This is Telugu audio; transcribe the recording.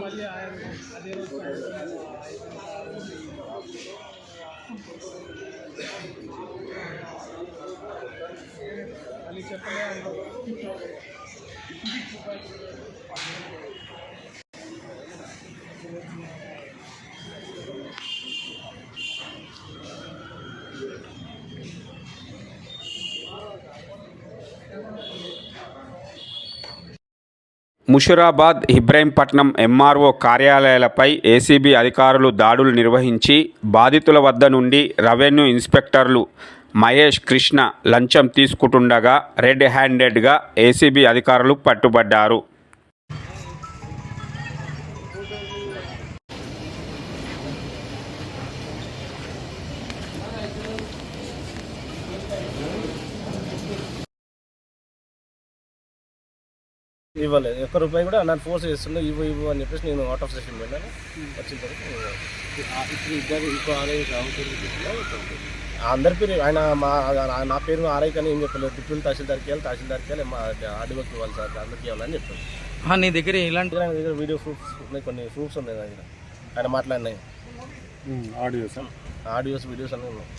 మళ్ళీ అదే రోజు మళ్ళీ చెప్పలే అంటారు. ముషిరాబాద్, ఇబ్రహీంపట్నం ఎంఆర్ఓ కార్యాలయాలపై ఏసీబీ అధికారులు దాడులు నిర్వహించి బాధితుల వద్ద నుండి రెవెన్యూ ఇన్స్పెక్టర్లు మహేష్, కృష్ణ లంచం తీసుకుంటుండగా రెడ్ హ్యాండెడ్గా ఏసీబీ అధికారులు పట్టుబడ్డారు. ఇవ్వలేదు, ఒక్క రూపాయి కూడా నన్ను ఫోర్స్ చేస్తుండే ఇవ్వు అని చెప్పేసి నేను అవుట్ ఆఫ్ స్టేషన్ వెళ్ళాను. వచ్చిన తర్వాత అందరి పేరు ఆయన నా పేరు ఆర్ఐ కానీ ఏం చెప్పలేదు. డిప్యూటీ తహసీల్దార్కి వెళ్ళి మా ఆర్డీఓకి ఇవ్వాలి సార్, అందరికీ ఇవ్వాలని చెప్పాను. నీ దగ్గర ఇలాంటి ఆయన దగ్గర వీడియో ప్రూఫ్స్ ఉన్నాయి, కొన్ని ప్రూఫ్స్ ఉన్నాయి నా దగ్గర. ఆయన మాట్లాడినాయి ఆడియోస్ వీడియోస్ అన్నీ ఉన్నాయి.